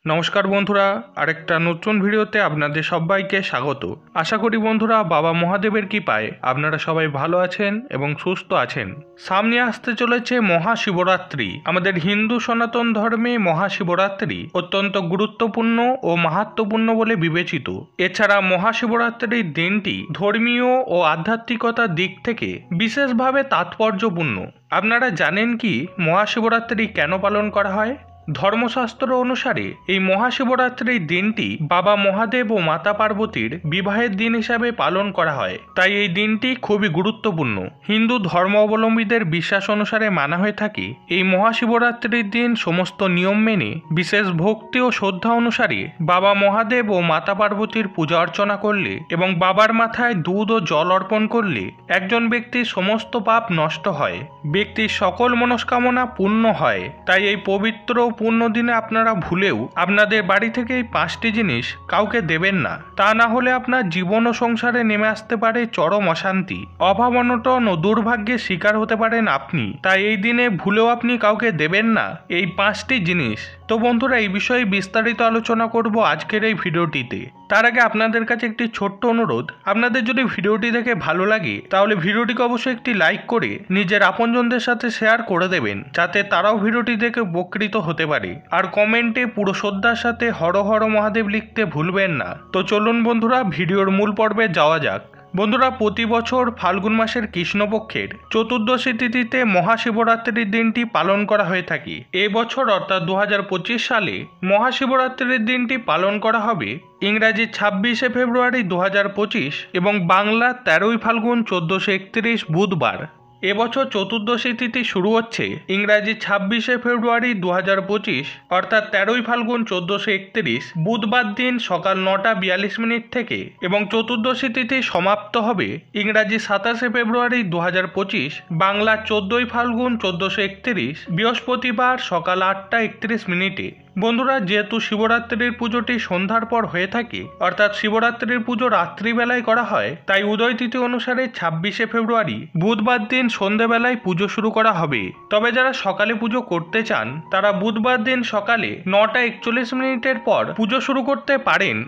নমস্কার বন্ধুরা, আরেকটা নতুন ভিডিওতে আপনাদের সবাইকে স্বাগত। আশা করি বন্ধুরা বাবা মহাদেবের কৃপায় আপনারা সবাই ভালো আছেন এবং সুস্থ আছেন। সামনে আসতে চলেছে মহাশিবরাত্রি। আমাদের হিন্দু সনাতন ধর্মে মহাশিবরাত্রি অত্যন্ত গুরুত্বপূর্ণ ও মাহাত্ম্যপূর্ণ বলে বিবেচিত। এছাড়া মহাশিবরাত্রির দিনটি ধর্মীয় ও আধ্যাত্মিকতার দিক থেকে বিশেষভাবে তাৎপর্যপূর্ণ। আপনারা জানেন কি মহাশিবরাত্রি কেন পালন করা হয়? ধর্মশাস্ত্র অনুসারে এই মহাশিবরাত্রির দিনটি বাবা মহাদেব ও মাতা পার্বতীর বিবাহের দিন হিসাবে পালন করা হয়, তাই এই দিনটি খুবই গুরুত্বপূর্ণ। হিন্দু ধর্মাবলম্বীদের বিশ্বাস অনুসারে মানা হয়ে থাকে এই মহাশিবরাত্রির দিন সমস্ত নিয়ম মেনে বিশেষ ভক্তি ও শ্রদ্ধা অনুসারে বাবা মহাদেব ও মাতা পার্বতীর পূজা অর্চনা করলে এবং বাবার মাথায় দুধ ও জল অর্পণ করলে একজন ব্যক্তির সমস্ত পাপ নষ্ট হয়, ব্যক্তির সকল মনস্কামনা পূর্ণ হয়। তাই এই পবিত্র পূর্ণ দিনে আপনারা ভুলেও আপনাদের বাড়ি থেকে এই 5টি জিনিস কাউকে দেবেন না, তা না হলে আপনার জীবন ও সংসারে নেমে আসতে পারে চরম অশান্তি, অভাব অনটন ও দুর্ভাগ্যের শিকার হতে পারেন আপনি। তাই এই দিনে ভুলেও আপনি কাউকে দেবেন না এই 5টি জিনিস। তো বন্ধুরা, এই বিষয়ে বিস্তারিত আলোচনা করব আজকের এই ভিডিওটিতে। তার আগে আপনাদের কাছে একটি ছোট্ট অনুরোধ, আপনাদের যদি ভিডিওটি দেখে ভালো লাগে তাহলে ভিডিওটিকে অবশ্যই একটি লাইক করে নিজের আপনজনদের সাথে শেয়ার করে দেবেন, যাতে তারাও ভিডিওটি দেখে উপকৃত হতে পারে। আর কমেন্টে পুরো শ্রদ্ধার সাথে হর হর মহাদেব লিখতে ভুলবেন না। তো চলুন বন্ধুরা, ভিডিওর মূল পর্বে যাওয়া যাক। বন্ধুরা, প্রতি বছর ফাল্গুন মাসের কৃষ্ণপক্ষের চতুর্দশী তিথিতে মহাশিবরাত্রির দিনটি পালন করা হয়ে থাকে। এবছর অর্থাৎ 2025 সালে মহাশিবরাত্রির দিনটি পালন করা হবে ইংরাজি 26শে ফেব্রুয়ারি 2025 এবং বাংলা 13ই ফাল্গুন 1431 বুধবার। এবছর চতুর্দশী তিথি শুরু হচ্ছে ইংরাজি 26শে ফেব্রুয়ারি 2025 অর্থাৎ 13ই ফাল্গুন 1431 বুধবার দিন সকাল 9:42 থেকে এবং চতুর্দশী তিথি সমাপ্ত হবে ইংরাজি 27শে ফেব্রুয়ারি 2025 বাংলা 14ই ফাল্গুন 1431 বৃহস্পতিবার সকাল 8:31। বন্ধুরা, যেহেতু শিবরাত্রির পুজোটি সন্ধ্যার পর হয়ে থাকে অর্থাৎ শিবরাত্রির পুজো রাত্রিবেলায় করা হয়, তাই উদয় তিথি অনুসারে 26শে ফেব্রুয়ারি বুধবার দিন সন্ধ্যেবেলায় পুজো শুরু করা হবে। তবে যারা সকালে পুজো করতে চান তারা বুধবার দিন সকালে 9:41 পর পুজো শুরু করতে পারেন।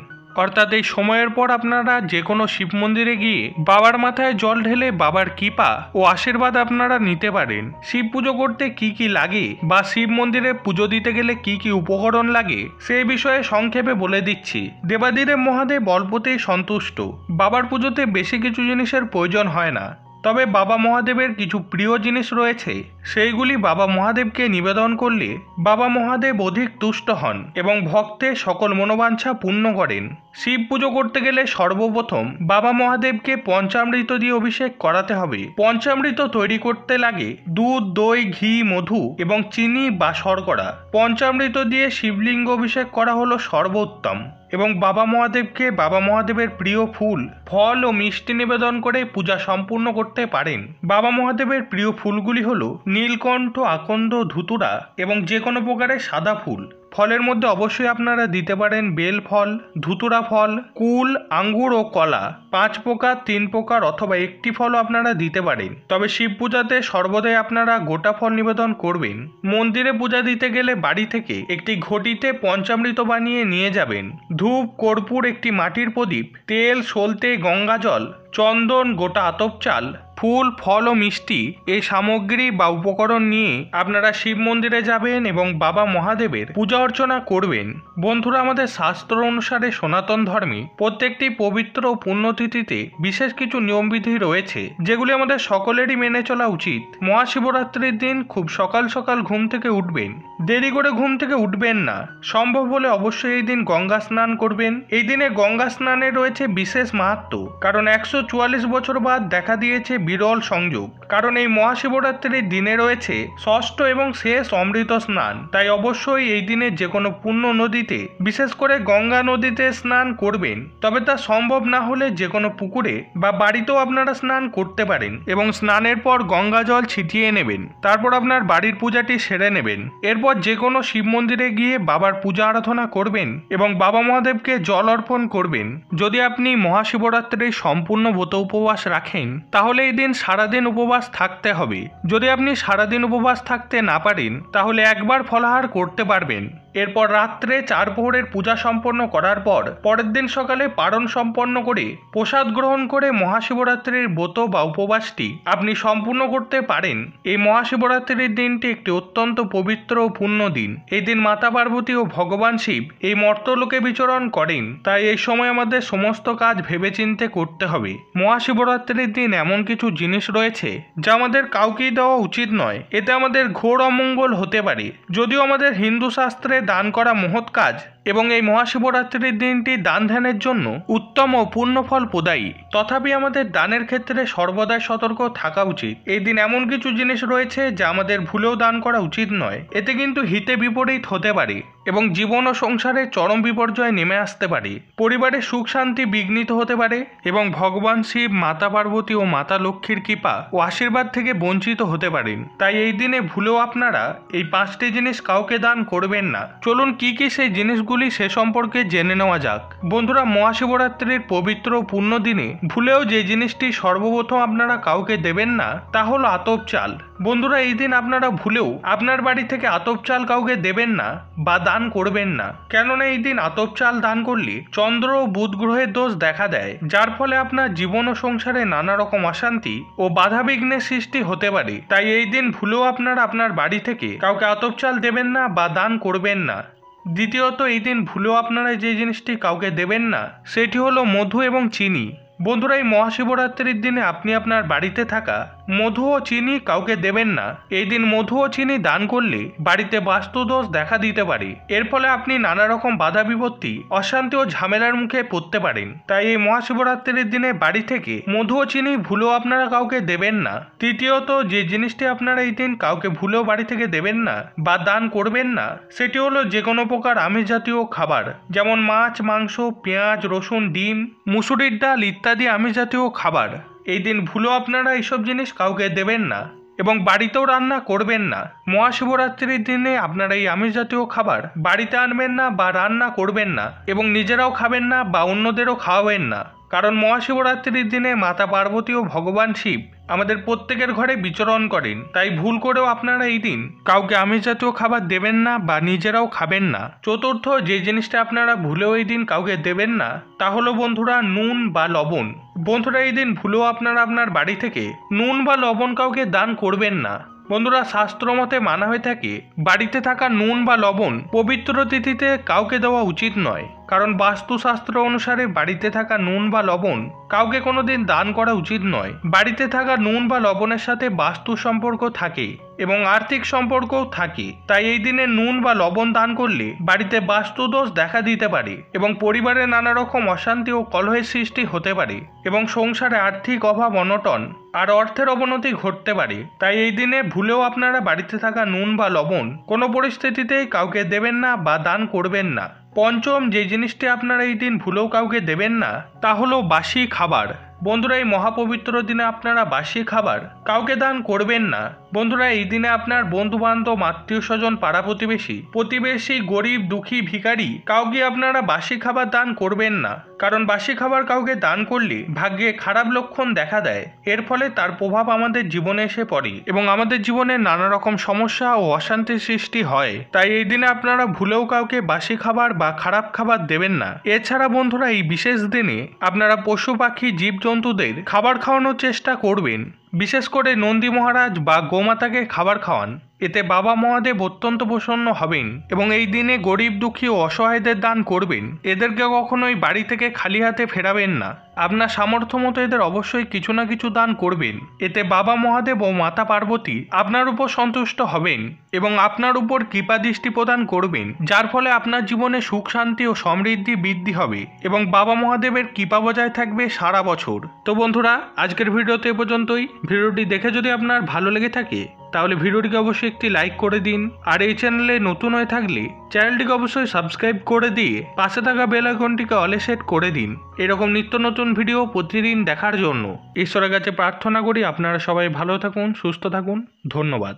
অর্থাৎ এই সময়ের পর আপনারা যে কোনো শিব মন্দিরে গিয়ে বাবার মাথায় জল ঢেলে বাবার কৃপা ও আশীর্বাদ আপনারা নিতে পারেন। শিব পুজো করতে কি কি লাগে বা শিব মন্দিরে পুজো দিতে গেলে কি কি উপকরণ লাগে সেই বিষয়ে সংক্ষেপে বলে দিচ্ছি। দেবাদিদেব মহাদেব অল্পতেই সন্তুষ্ট। বাবার পুজোতে বেশি কিছু জিনিসের প্রয়োজন হয় না, তবে বাবা মহাদেবের কিছু প্রিয় জিনিস রয়েছে, সেইগুলি বাবা মহাদেবকে নিবেদন করলে বাবা মহাদেব অধিক তুষ্ট হন এবং ভক্তের সকল মনোবাঞ্ছা পূর্ণ করেন। শিব পুজো করতে গেলে সর্বপ্রথম বাবা মহাদেবকে পঞ্চামৃত দিয়ে অভিষেক করাতে হবে। পঞ্চামৃত তৈরি করতে লাগে দুধ, দই, ঘি, মধু এবং চিনি বা শর্করা। পঞ্চামৃত দিয়ে শিবলিঙ্গ অভিষেক করা হলো সর্বোত্তম এবং বাবা মহাদেবকে বাবা মহাদেবের প্রিয় ফুল, ফল ও মিষ্টি নিবেদন করে পূজা সম্পূর্ণ করতে পারেন। বাবা মহাদেবের প্রিয় ফুলগুলি হলো নীলকণ্ঠ, আকন্দ, ধুতুরা এবং যে কোনো প্রকারের সাদা ফুল। ফলের মধ্যে অবশ্যই আপনারা দিতে পারেন বেল ফল, ধুতুরা ফল, কুল, আঙ্গুর ও কলা। 5 প্রকার, 3 প্রকার অথবা একটি ফলও আপনারা দিতে পারেন। তবে শিব পূজাতে সর্বদাই আপনারা গোটা ফল নিবেদন করবেন। মন্দিরে পূজা দিতে গেলে বাড়ি থেকে একটি ঘটিতে পঞ্চামৃত বানিয়ে নিয়ে যাবেন। ধূপ, কর্পূর, একটি মাটির প্রদীপ, তেল, সলতে, গঙ্গাজল, চন্দন, গোটা আতপ চাল, ফুল, ফল ও মিষ্টি এই সামগ্রী বা উপকরণ নিয়ে আপনারা শিব মন্দিরে যাবেন এবং বাবা মহাদেবের পূজা অর্চনা করবেন। বন্ধুরা, আমাদের শাস্ত্র অনুসারে সনাতন ধর্মে প্রত্যেকটি পবিত্র ও পুণ্যতিথিতে বিশেষ কিছু নিয়মবিধি রয়েছে, যেগুলি আমাদের সকলেরই মেনে চলা উচিত। মহাশিবরাত্রির দিন খুব সকাল সকাল ঘুম থেকে উঠবেন, দেরি করে ঘুম থেকে উঠবেন না। সম্ভব হলে অবশ্যই এই দিন গঙ্গা স্নান করবেন। এই দিনে গঙ্গা স্নানের রয়েছে বিশেষ মাহাত্ম্য, কারণ 144 বছর বাদ দেখা দিয়েছে বিরল সংযোগ। কারণ এই মহাশিবরাত্রির দিনে রয়েছে ষষ্ঠ এবং শেষ অমৃত স্নান। তাই অবশ্যই এই দিনে যে কোনো পুণ্য নদীতে, বিশেষ করে গঙ্গা নদীতে স্নান করবেন। তবে তা সম্ভব না হলে যে কোনো পুকুরে বা বাড়িতেও আপনারা স্নান করতে পারেন এবং স্নানের পর গঙ্গা জল ছিটিয়ে নেবেন। তারপর আপনার বাড়ির পূজাটি সেরে নেবেন। এরপর যে কোনো শিব মন্দিরে গিয়ে বাবার পূজা আরাধনা করবেন এবং বাবা মহাদেবকে জল অর্পণ করবেন। যদি আপনি মহাশিবরাত্রির সম্পূর্ণ ব্রত উপবাস রাখেন তাহলে এই দিন সারাদিন উপবাস থাকতে হবে। যদি আপনি সারাদিন উপবাস থাকতে না পারেন তাহলে একবার ফলাহার করতে পারবেন। এরপর রাত্রে 4 প্রহরের পূজা সম্পন্ন করার পর পরের দিন সকালে পারণ সম্পন্ন করে প্রসাদ গ্রহণ করে মহাশিবরাত্রির ব্রত বা উপবাসটি আপনি সম্পূর্ণ করতে পারেন। এই মহাশিবরাত্রির দিনটি একটি অত্যন্ত পবিত্র ও পুণ্য দিন। এই দিন মাতা পার্বতী ও ভগবান শিব এই মর্তলোকে বিচরণ করেন, তাই এই সময় আমাদের সমস্ত কাজ ভেবেচিন্তে করতে হবে। মহাশিবরাত্রির দিন এমন কিছু জিনিস রয়েছে যা আমাদের কাউকেই দেওয়া উচিত নয়, এতে আমাদের ঘোর অমঙ্গল হতে পারে। যদিও আমাদের হিন্দু শাস্ত্রে দান করা মহৎ কাজ এবং এই মহাশিবরাত্রির দিনটি দান ধ্যানের জন্য উত্তম ও পূর্ণ ফল প্রদায়ী, তথাপি আমাদের দানের ক্ষেত্রে সর্বদাই সতর্ক থাকা উচিত। এই দিন এমন কিছু জিনিস রয়েছে যা আমাদের ভুলেও দান করা উচিত নয়, এতে কিন্তু হিতে বিপরীত হতে পারে এবং জীবন ও সংসারে চরম বিপর্যয় নেমে আসতে পারে। পরিবারের সুখ শান্তি বিঘ্নিত হতে পারে এবং ভগবান শিব, মাতা পার্বতী ও মাতা লক্ষ্মীর কৃপা ও আশীর্বাদ থেকে বঞ্চিত হতে পারেন। তাই এই দিনে ভুলেও আপনারা এই 5টি জিনিস কাউকে দান করবেন না। চলুন কি কি সেই জিনিসগুলি সে সম্পর্কে জেনে নেওয়া যাক। বন্ধুরা, মহাশিবরাত্রির পবিত্র পূর্ণ দিনে ভুলেও যে জিনিসটি সর্বপ্রথম আপনারা কাউকে দেবেন না তা হলো আতপ চাল। বন্ধুরা, এই দিন আপনারা ভুলেও আপনার বাড়ি থেকে আতপ চাল কাউকে দেবেন না বা দান করবেন না, কেননা এই দিন আতপ চাল দান করলে চন্দ্র ও বুধ গ্রহের দোষ দেখা দেয়, যার ফলে আপনার জীবন ও সংসারে নানা রকম অশান্তি ও বাধা বিঘ্নের সৃষ্টি হতে পারে। তাই এই দিন ভুলেও আপনারা আপনার বাড়ি থেকে কাউকে আতপ চাল দেবেন না বা দান করবেন না। দ্বিতীয়ত, এই দিন ভুলেও আপনারা যে জিনিসটি কাউকে দেবেন না সেটি হলো মধু এবং চিনি। বন্ধুরা, এই মহাশিবরাত্রির দিনে আপনি আপনার বাড়িতে থাকা মধু ও চিনি কাউকে দেবেন না। এই দিন মধু ও চিনি দান করলে বাড়িতে বাস্তুদোষ দেখা দিতে পারে, এর ফলে আপনি নানা রকম বাধা বিপত্তি, অশান্তি ও ঝামেলার মুখে পড়তে পারেন। তাই এই মহাশিবরাত্রির দিনে বাড়ি থেকে মধু ও চিনি ভুলেও আপনারা কাউকে দেবেন না। তৃতীয়ত, যে জিনিসটি আপনারা এই দিন কাউকে ভুলেও বাড়ি থেকে দেবেন না বা দান করবেন না সেটি হলো যে কোনো প্রকার আমিষ জাতীয় খাবার, যেমন মাছ, মাংস, পেঁয়াজ, রসুন, ডিম, মুসুরির ডাল ইত্যাদি আমিষ জাতীয় খাবার। এই দিন ভুলেও আপনারা এইসব জিনিস কাউকে দেবেন না এবং বাড়িতেও রান্না করবেন না। মহাশিবরাত্রির দিনে আপনারা এই আমিষ জাতীয় খাবার বাড়িতে আনবেন না বা রান্না করবেন না এবং নিজেরাও খাবেন না বা অন্যদেরও খাওয়াবেন না, কারণ মহাশিবরাত্রির দিনে মাতা পার্বতী ও ভগবান শিব আমাদের প্রত্যেকের ঘরে বিচরণ করেন। তাই ভুল করেও আপনারা এই দিন কাউকে আমিষ জাতীয় খাবার দেবেন না বা নিজেরাও খাবেন না। চতুর্থ, যে জিনিসটা আপনারা ভুলেও এই দিন কাউকে দেবেন না তা হলো বন্ধুরা নুন বা লবণ। বন্ধুরা, এই দিন ভুলেও আপনারা আপনার বাড়ি থেকে নুন বা লবণ কাউকে দান করবেন না। বন্ধুরা, শাস্ত্র মতে মানা হয়ে থাকে বাড়িতে থাকা নুন বা লবণ পবিত্র তিথিতে কাউকে দেওয়া উচিত নয়, কারণ বাস্তুশাস্ত্র অনুসারে বাড়িতে থাকা নুন বা লবণ কাউকে কোনোদিন দান করা উচিত নয়। বাড়িতে থাকা নুন বা লবণের সাথে বাস্তু সম্পর্ক থাকে এবং আর্থিক সম্পর্কও থাকে। তাই এই দিনে নুন বা লবণ দান করলে বাড়িতে বাস্তুদোষ দেখা দিতে পারে এবং পরিবারে নানা রকম অশান্তি ও কলহের সৃষ্টি হতে পারে এবং সংসারে আর্থিক অভাব, অনটন আর অর্থের অবনতি ঘটতে পারে। তাই এই দিনে ভুলেও আপনারা বাড়িতে থাকা নুন বা লবণ কোনো পরিস্থিতিতেই কাউকে দেবেন না বা দান করবেন না। পঞ্চম, যে জিনিসটি আপনারা এই দিন ভুলেও কাউকে দেবেন না তা হলো বাসি খাবার। বন্ধুরা, এই মহাপবিত্র দিনে আপনারা বাসি খাবার কাউকে দান করবেন না। বন্ধুরা, এই দিনে আপনার বন্ধু বান্ধব, আত্মীয় স্বজন, পাড়া প্রতিবেশী, গরিব, দুঃখী, ভিখারি কাউকে আপনারা বাসি খাবার দান করবেন না, কারণ বাসি খাবার কাউকে দান করলে ভাগ্যে খারাপ লক্ষণ দেখা দেয়। এর ফলে তার প্রভাব আমাদের জীবনে এসে পড়ে এবং আমাদের জীবনে নানা রকম সমস্যা ও অশান্তির সৃষ্টি হয়। তাই এই দিনে আপনারা ভুলেও কাউকে বাসি খাবার বা খারাপ খাবার দেবেন না। এছাড়া বন্ধুরা, এই বিশেষ দিনে আপনারা পশু পাখি, জীবজন্তুদের খাবার খাওয়ানোর চেষ্টা করবেন। বিশেষ করে নন্দী মহারাজ বা গোমাতাকে খাবার খাওয়ান, এতে বাবা মহাদেব অত্যন্ত প্রসন্ন হবেন এবং এই দিনে গরিব, দুঃখী ও অসহায়দের দান করবেন। এদেরকে কখনোই বাড়ি থেকে খালি হাতে ফেরাবেন না। আপনার সামর্থ্য মতো এদের অবশ্যই কিছু না কিছু দান করবেন। এতে বাবা মহাদেব ও মাতা পার্বতী আপনার উপর সন্তুষ্ট হবেন এবং আপনার উপর কৃপা দৃষ্টি প্রদান করবেন, যার ফলে আপনার জীবনে সুখ, শান্তি ও সমৃদ্ধি বৃদ্ধি হবে এবং বাবা মহাদেবের কৃপা বজায় থাকবে সারা বছর। তো বন্ধুরা, আজকের ভিডিওতে এ পর্যন্তই। ভিডিওটি দেখে যদি আপনার ভালো লেগে থাকে তাহলে ভিডিওটিকে অবশ্যই একটি লাইক করে দিন, আর এই চ্যানেলে নতুন হয়ে থাকলে চ্যানেলটিকে অবশ্যই সাবস্ক্রাইব করে দিয়ে পাশে থাকা বেল আইকনটিকে অলে সেট করে দিন এরকম নিত্য নতুন ভিডিও প্রতিদিন দেখার জন্য। ঈশ্বরের কাছে প্রার্থনা করি আপনারা সবাই ভালো থাকুন, সুস্থ থাকুন। ধন্যবাদ।